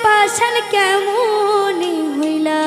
পাষাণ কেমন হইলা।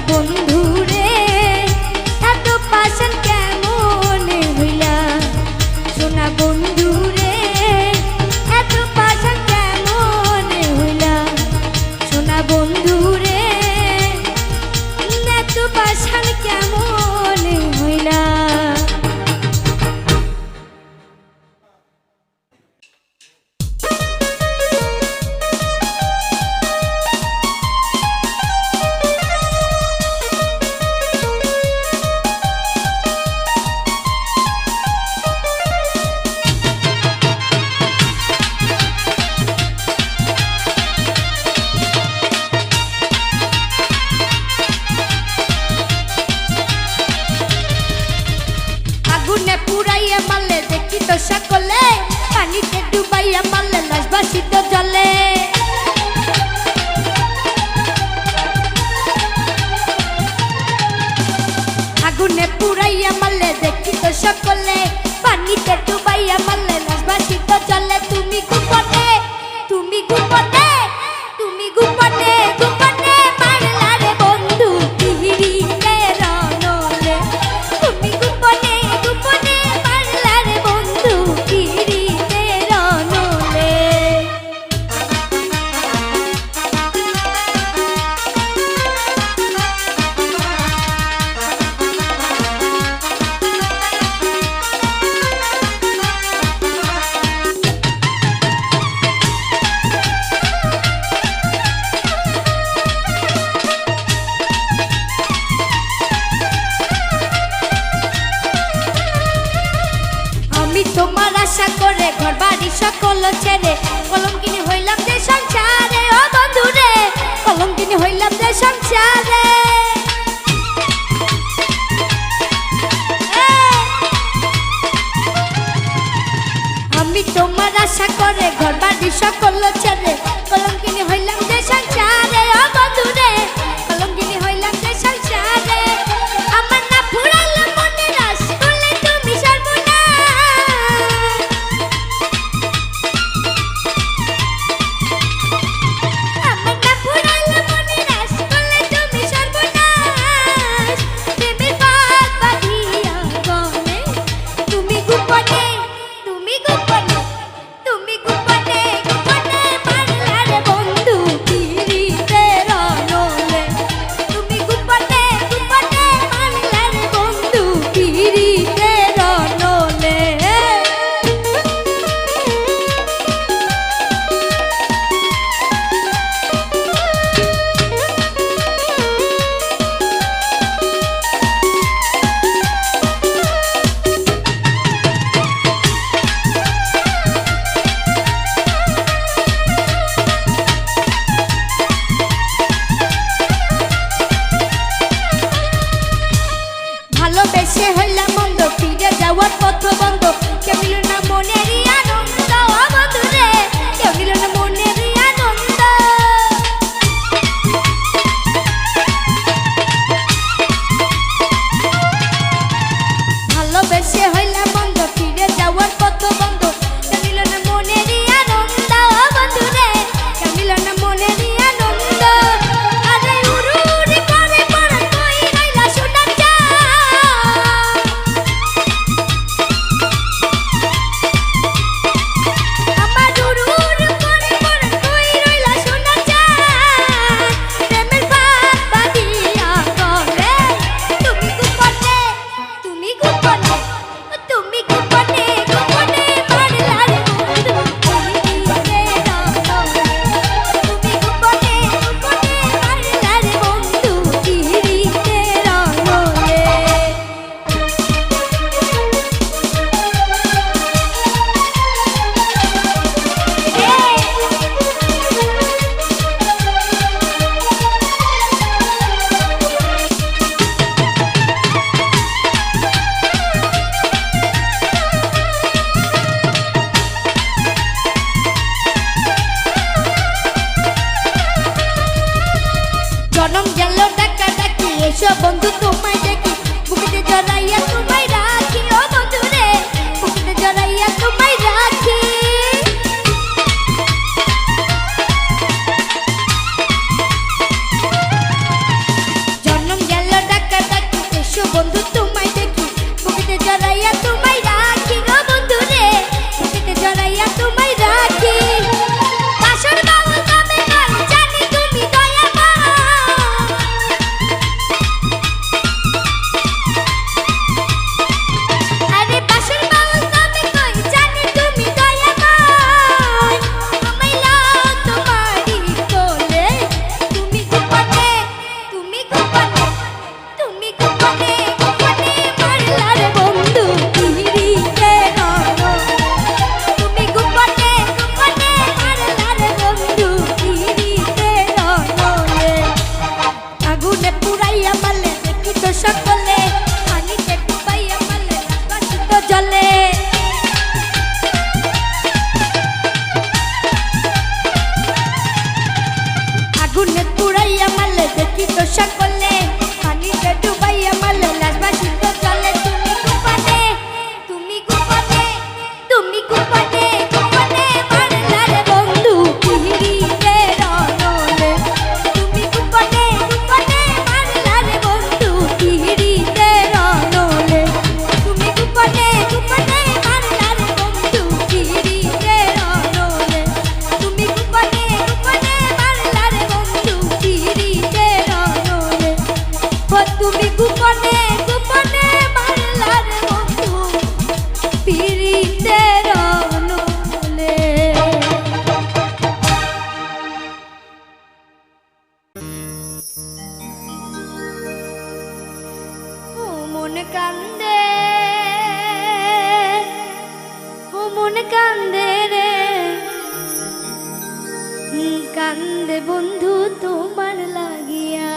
বন্ধু রে এত পাশান কেমন হইলা সোনা বন্ধু রে এত পাশান কেমন হইলা সোনা বন্ধু রে এত পাশান কেমন হইলা। আগুনে পুরাইয়া মারলে দেখি তো সকলে পানিতে ডুবাইয়া মারলে লাশ ভাসিত জলে আগুনে পুরাইয়া মারলে দেখি তো সকলে পানিতে ডুবাইয়া মারলে লাশ ভাসিত জলে তুমি গোপনে তুমি গোপনে তুমি গোপনে গোপনে মারলা রে বন্ধু পিহিরিতে রনলে তুমি গোপনে গোপনে মারলা রে বন্ধু পিহিরিতে রনলে। আমি তোমার আশা করে ঘর বাড়ি সকল ছেড়ে কলঙ্কিনী হইলাম যে সংসারে ও বন্ধু রে কলঙ্কিনী হইলাম যে সংসারে আমি তোমার আশা করে ঘর বাড়ি সকল ছেড়ে কলঙ্কিনী হইলাম যে সংসারে ও বন্ধু রে কলঙ্কিনী হইলাম যে সংসারে আমার না ফুরাইলো মনে রাস করলে তুমি সর্বনাশ আমার না ফুরাইলো মনে রাস করলে তুমি সর্বনাশ প্রেমের বাঁধ বাঁধিয়া গলে তুমি গোপনে তুমি গোপনে তুমি গোপনে গোপনে মারলা রে বন্ধু পিরিতে রনলে তুমি গোপনে গোপনে মারলা রে বন্ধু পিরিতে রনলে। ভালোবেসে হইলাম মন্দ ফিরে যাওয়ার পথ বন্ধ কেউ নিল না মনেরই আনন্দ ও বন্ধু রে কেউ নিল না মনেরই আনন্দ ভালোবেসে হইলাম মন্দ ফিরে যাওয়ার পথ বন্ধ কেউ নিল না মনেরই আনন্দ ও বন্ধু রে কেউ নিল না মনেরই আনন্দ আরে উড়ুড়ি করে পড়ে কই রইলা সোনা চা আমার উড়ুড়ি করে পড়ে কই রইলা সোনা চা প্রেমের বাঁধ বাঁধিয়া গলে তুমি গোপনে তুমি গোপনে তুমি গোপনে গোপনে মারলা রে বন্ধু পিরিতে রনলে তুমি গোপনে গোপনে মারলা রে বন্ধু পিরিতে রনলে। জনম গেল ডাকা ডাকি এসো বন্ধু তোমায় দেখি বুকেতে জড়াইয়া তোমায় রাখি ও বন্ধু রে বুকেতে জড়াইয়া তোমায় রাখি জনম আগুনে পুরাইয়া মারলে দেখি তো সকলে পানিতে ডুবাইয়া মারলে বাসিত জলে আগুনে পুরাইয়া মারলে দেখি তো সকলে পানিতে ডুবাইয়া মারলে লাশ বাসিত জলে তুমি গোপনে তুমি গোপনে গোপনে মারলা রে বন্ধু পিহিরিতে রনলে তুমি গোপনে গোপনে মারলা রে বন্ধু পিহিরিতে রনলে তুমি গোপনে গোপনে মারলা রে বন্ধু পিহিরিতে রনলে তুমি গোপনে গোপনে মারলা রে বন্ধু পিহিরিতে রনলে ও তুমি গোপনে গোপনে মারলা রে বন্ধু পিহিরিতে রনলে ও মন কান্দে ও মন কান্দে রে কান্দে বন্ধু তোমার লাগিয়া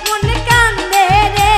মন কান্দে রে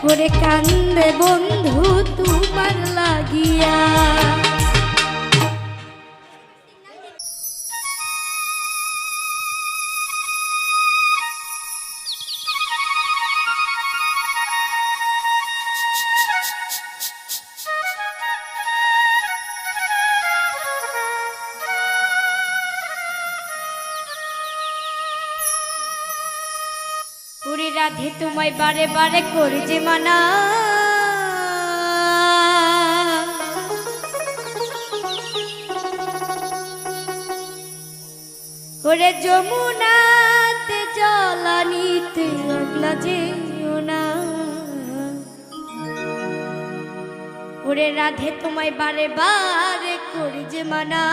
করে কান্দে বন্ধু তোমার লাগিয়া। ওরে রাধে তোমায় বারে বারে করে যে মানা, ওরে যমুনাতে জলানিতে আগলা যেও না। ওরে রাধে তোমায় বারে বারে করে যে মানা,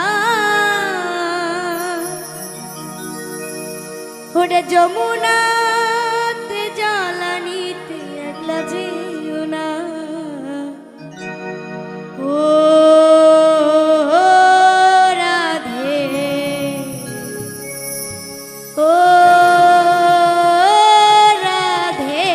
ওরে যমুনাতে জলানিতে আগলা যেও না। ও রাধে ও রাধে,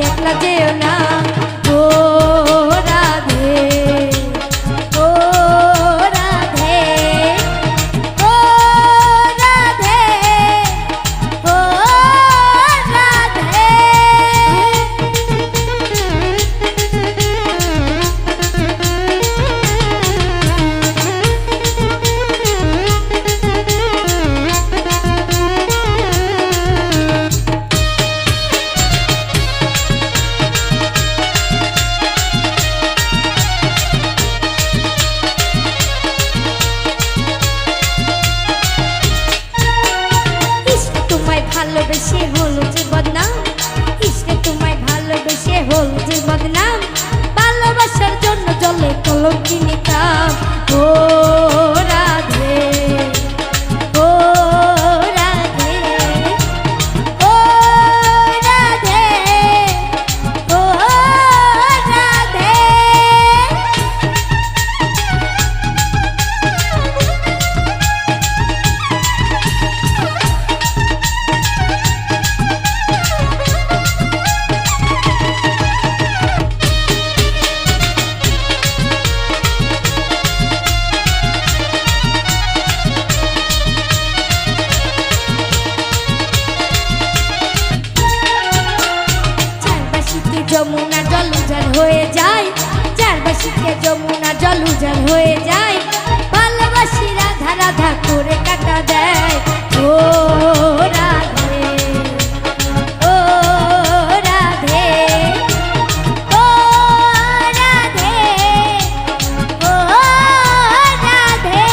একলা যেও না। ও রাধে ও রাধে ও রাধে ও রাধে। ভালোবেসে হলো যে বদনাম, ইশকে তোমায় ভালোবেসে হলো যে বদনাম, ভালোবাসার জন্য জলে কলঙ্কিনী কাম। ও রাধে ও রাধে ও রাধে ও রাধে। যমুনা জল উজাড় হয়ে যায়, চারবাসীতে যমুনা জল উজাড় হয়ে যায়, ভালোবাসি রাধা রাধা করে কাটা দেয়। ও রাধে ও রাধে ও রাধে ও রাধে।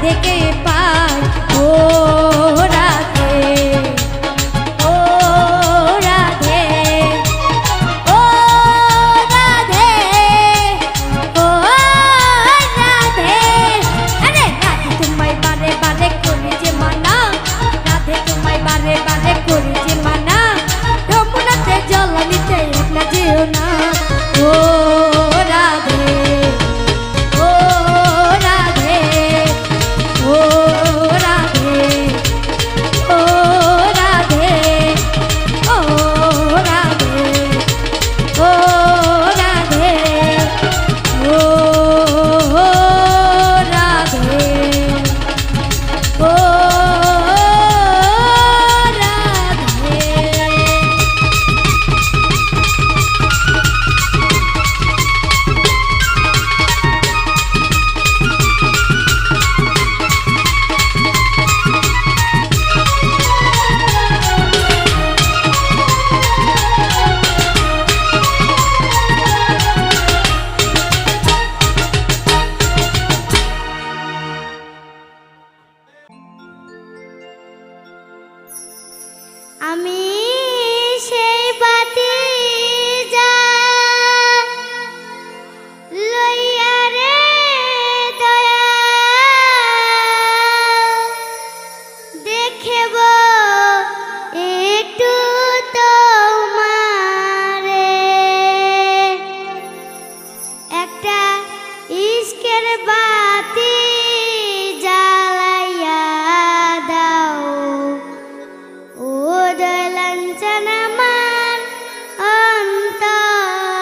রাধেকে পাই ও রাধে ও রাধে ও রাধে ও রাধে আরে রাধে তোমায় বারে বারে করি যে মানা রাধে তোমায় বারে বারে করি যে মানা যমুনাতে জল নিতে একলা যেও না ও রাধে ও রাধে ও রাধে ও রাধে ও রাধে ও রাধে ও রাধে ও আমি সেই বাতি যা লইয়া রে দয়া দেখব একটু তোমারে একটা ইশকের বাতি জ্বালাইয়া দাও ও দয়ালাঞ্চন আমার অন্তরে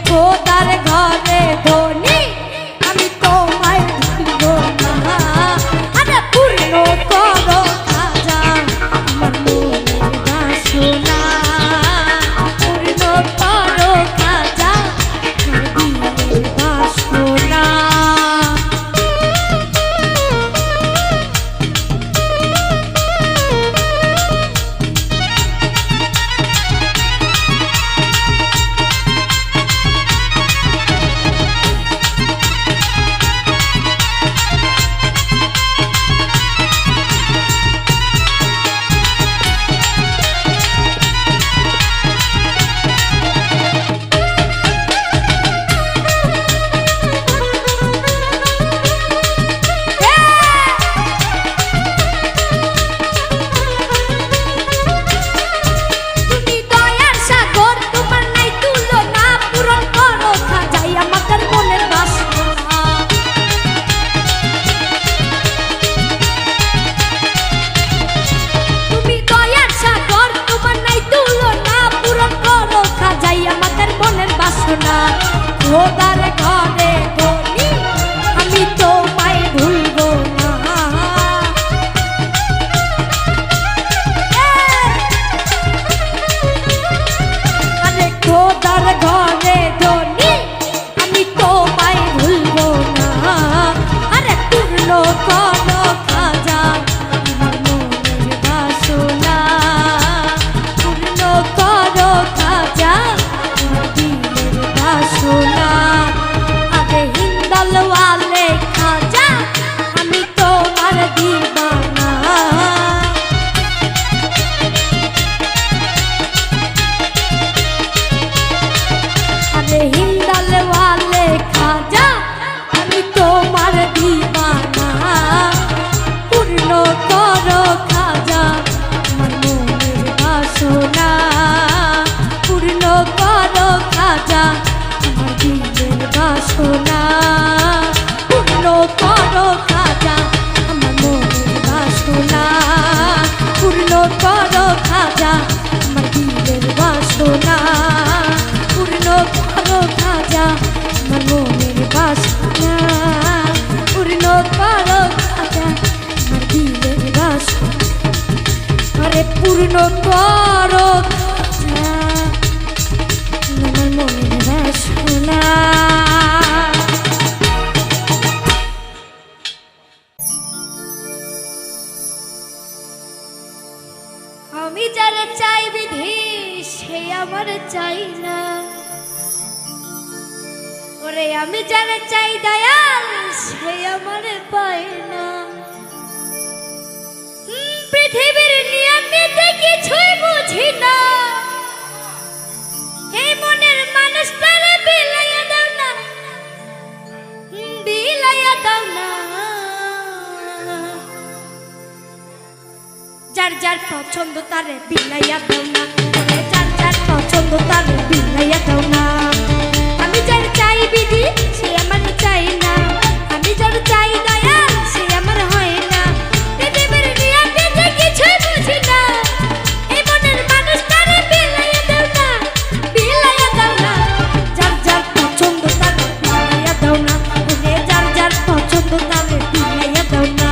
খোদার ঘরে ধনী আমি তোমায় ভুলব না। আরে পূর্ণ করো খাজা আমার মনের বাসনা, পূর্ণ করো খাজা আমার দিলের বাসনা। খোদার ঘরে ধনী আমি তোমায় ভুলব না। আরে খোদার ঘরে ধনী আমি তোমায় ভুলব না। আরে পূর্ণ করো খাজা আমার মনের বাসনা, পূর্ণ করো খাজা আমার দিলের বাসনা। আরে হিন্দাল ওয়ালে খাজা আমি তোমার দিবানা। আরে হিন্দাল ওয়ালে খাজা আমি তোমার দিবানা, পূর্ণ করো খাজা আমার মনের বাসনা, পূর্ণ করো খাজা আমার দিলের বাসনা, পূর্ণ করো খাজা আমার মনের বাসনা, পূর্ণ করো খাজা আমার দিলের বাসনা, পূর্ণ করো খাজা আমার মনের বাসনা, পূর্ণ করো খাজা আমার দিলের বাসনা। আরে পূর্ণ করো খাজা আমার মনের বাসনা। আমি যারা চাই বিধি সে আমার চাই না, ওরে আমি যারা চাই দয়াল সে আমার পায় না। পৃথিবীর নিয়মিতে কিছুই বুঝি না, এই মনের মানুষটারে বিলাইয়া দাও না, বিলাইয়া দাও না। যার যার পছন্দ তারে বিলাইয়া দাও না, যার যার পছন্দ তারে বিলাইয়া দাও না। আমি যার চাই বিধি সে আমার চাই না, আমি যার চাই দয়াল সে আমার হয় না। পৃথিবীর নিয়মিতে কিছুই বুঝি না, এই মনের মানুষটারে বিলাইয়া দাও না, বিলাইয়া দাও না। যার যার পছন্দ তারে বিলাইয়া দাও না, যার যার পছন্দ তারে বিলাইয়া দাও না।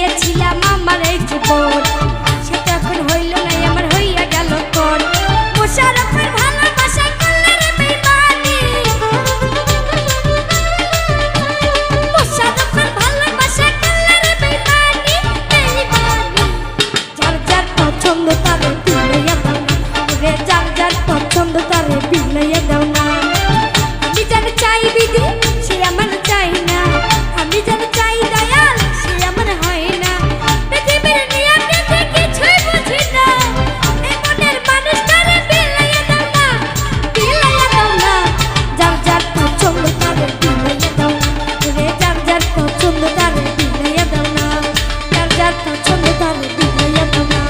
দিয়েছিলাম আমার এই জীবন, সেটা এখন হইল না, আমার হইয়া গেল তোর। মোশাররফের ভালোবাসা করলে রে বেইমানি, মোশাররফের ভালোবাসা করলে রে বেইমানি, বেইমানি। যার যার পছন্দ তারে বিলাইয়া দাও না, ওরে যার যার পছন্দ তারে বিলাইয়া দাও না। আমি যার চাই বিধি সে আমার চাই না, আমি যার চাই দয়াল সে আমার হয় না। পৃথিবীর নিয়ম নীতি কিছুই বুঝি না, এই মনের মানুষটারে বিলাইয়া দাও না, বিলাইয়া দাও না। যার যার পছন্দ তারে বিলাইয়া দাও না, ওরে যার যার পছন্দ তারে বিলাইয়া দাও না, যার যার পছন্দ তারে বিলাইয়া দাও না,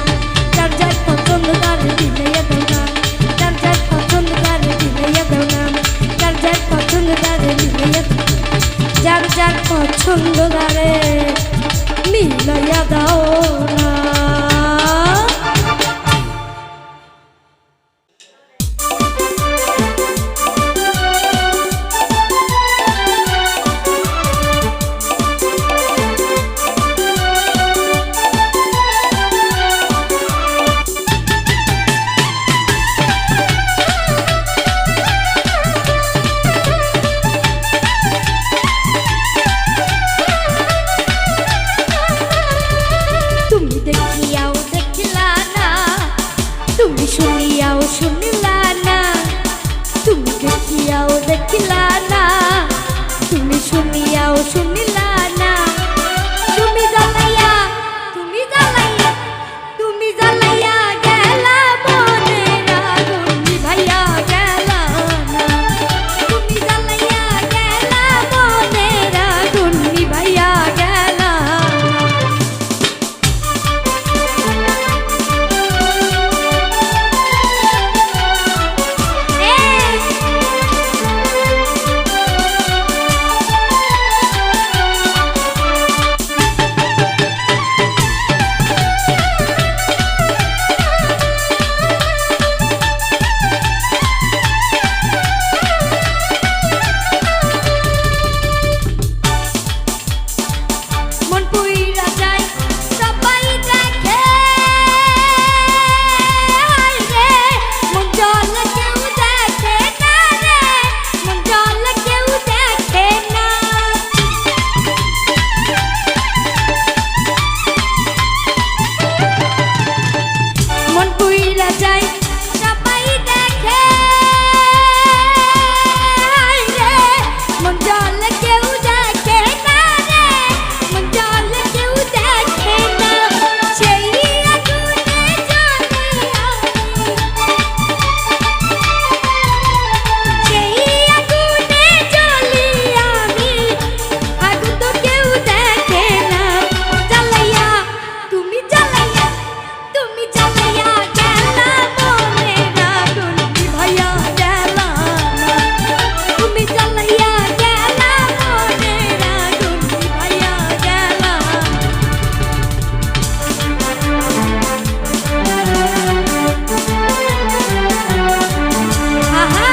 যার যার পছন্দ তারে বিলাইয়া দাও না, যার যার পছন্দ তারে বিলাইয়া দাও না, যার যার পছন্দ তারে বিলাইয়া দাও, যার যার পছন্দ তারে মিলাইয়া দাও না। তুমি দেখিয়াও দেখিলা না, তুমি শুনিয়াও শুনিলা না, তুমি দেখিয়াও দেখিলা না, তুমি শুনিয়াও শুনিলা না। তুমি জ্বালাইয়া, তুমি জ্বালাইয়া, তুমি জ্বালাইয়া গেলা মনের আগুন নিভাইয়া গেলা না, তুমি জ্বালাইয়া গেলা মনের আগুন নিভাইয়া গেলা। মন পুইরা যায় সবাই দেখে, হায় রে মন জল কেউ দেখে না রে, মন জল কেউ দেখে না। মন পুইরা যায় সবাই দেখে, হায় রে মন জল কেউ দেখে না রে, মন জল কেউ দেখে না। সেই আগুনে জ্বলি আমি, সেই আগুনে জ্বলি আমি, আগুন তো কেউ দেখে না। জ্বালাইয়া, তুমি জ্বালাইয়া, তুমি জ্বালাইয়া গেলা মনের আগুন নিভাইয়া গেলা না, তুমি জ্বালাইয়া গেলা মনের আগুন নিভাইয়া গেলা। আহা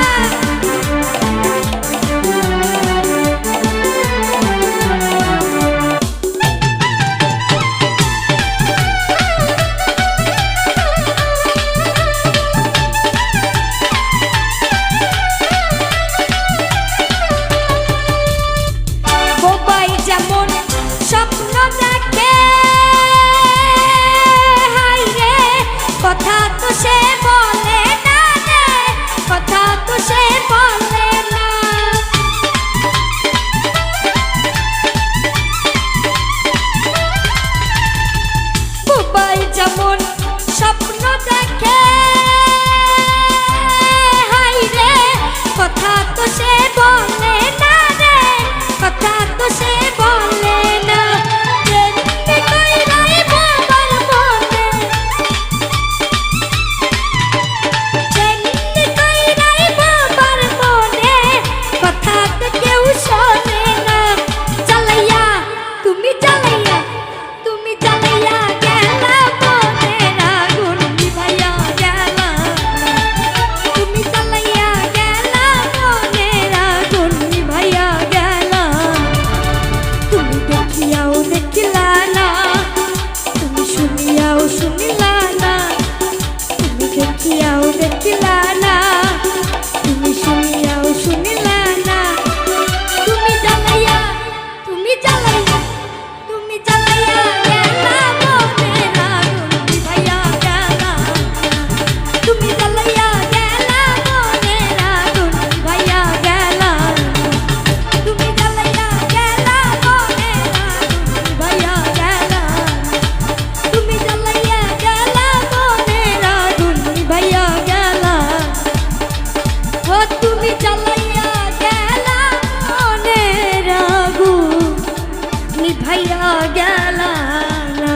বোবাই যেমন স্বপ্ন দেখে, হায় রে কথা তো সে বলে না রে, কথা তো সে বলে না। বোবাই যেমন স্বপ্ন দেখে, হায় রে কথা তো সে বলে না রে, কথা তো সে বলে না। যেমনি কইরাই বাবার মনে, যেমনি কইরাই বাবার মনে, কথা তো কেউ শোনে না। জ্বালাইয়া, তুমি জ্বালাইয়া, তুমি জ্বালাইয়া গেলা মনের আগুন নিভাইয়া গেলা না, তুমি জ্বালাইয়া গেলা মনের আগুন নিভাইয়া গেলা। তুমি দেখিয়াও দেখিলা না, দেখিলা না তুমি শুনিয়াও শুনিলা না তুমি জ্বালাইয়া তুমি জ্বালাইয়া তুমি জ্বালাইয়া গেলা মনের আগুন নিভাইয়া গেলা তুমি জ্বালাইয়া গেলা মনের আগুন নিভাইয়া গেলা তুমি জ্বালাইয়া গেলা মনের আগুন নিভাইয়া গেলা তুমি জ্বালাইয়া গেলা মনের আগুন নিভাইয়া গেলা ও তুমি জ্বালাইয়া গেলা মনের আগুন নিভাইয়া গেলা না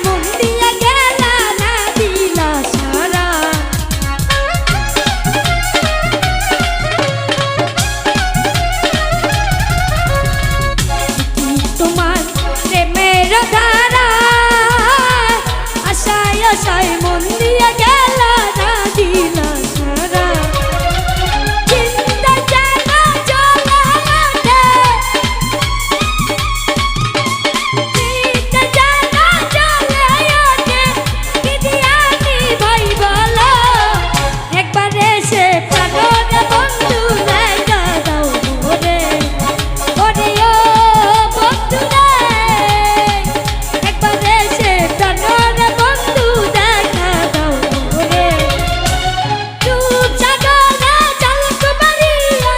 মন দিয়া গেলা না দিলা সারা তোমার প্রেমের ধারা আশায় আশায় মন দিয়া গেলা না দিলা সারা চিন্তা জানা চলে ওঠে চিন্তা জানা চলে ওঠে কি দিয়ানি ভাই বলো একবার এসে প্রাণরে বন্ধু দেখা দাও মোরে ওরে ও বন্ধু রে একবার এসে প্রাণরে বন্ধু দেখা দাও মোরে চুপ সাগরে ঝলক মারিয়া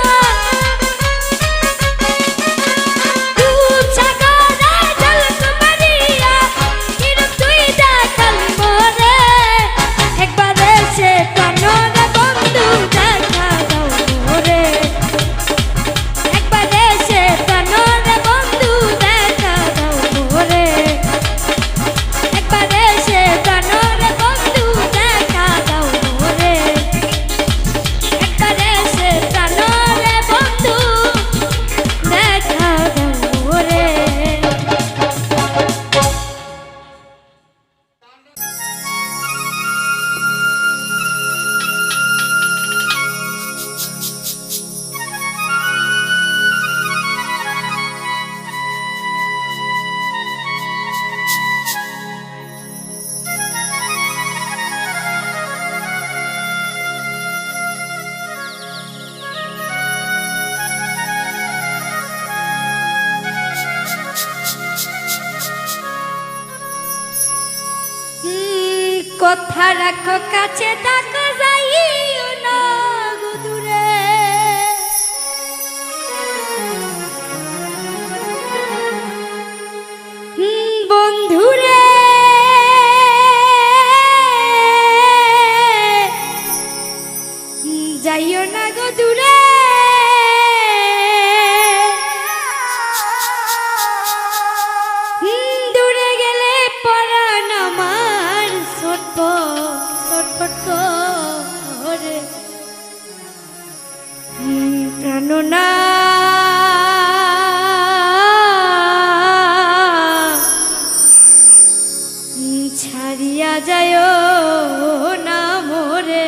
চুপ সাগরে ঝলক মারিয়া কিরূপ তুই দেখালি মোরে একবার এসে প্রাণরে বন্ধু দেখা দাও মোরে একবার এসে প্রাণরে বন্ধু দেখা দাও মোরে একবার এসে প্রাণরে বন্ধু দেখা দাও মোরে একবার এসে প্রাণরে বন্ধু দেখা দাও মোরে কথা রাখো কাছে তাকো যাইও না গো দূরে বন্ধুরে যাইও না গো দূরে দূরে গেলে পরাণ আমার ছটফট করে প্রাণনা ছাড়িয়া যায় না মোরে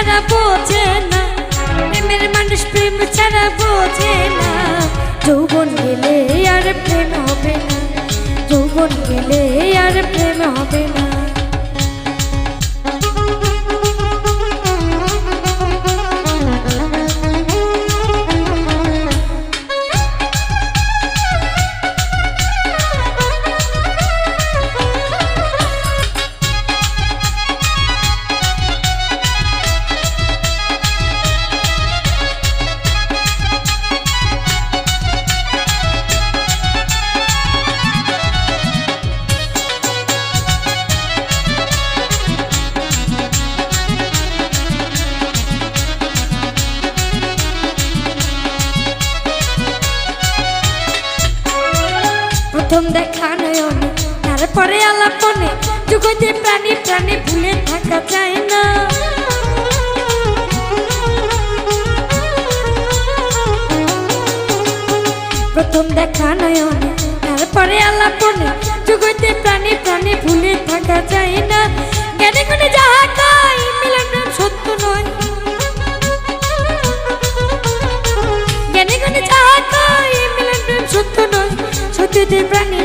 ছাড়া বোঝে না, প্রেমের মানুষ প্রেম ছাড়া বোঝে না। যৌবন গেলে আর প্রেম হবে না, যৌবন গেলে আর প্রেম হবে না। প্রথম দেখা নয়নে তারপরে আলাপনে, জগতে প্রাণী প্রাণী ভুলে থাকা যায় না। প্রথম দেখা নয়নে তারপরে আলাপনে, জগতে প্রাণী প্রাণী ভুলে থাকা যায় না। জ্ঞানে গুণে যাহা কয় মিলন প্রেম সত্য নয়, জ্ঞানে গুণে যাহা কয় মিলন প্রেম সত্য নয়। সত্যিতে প্রাণী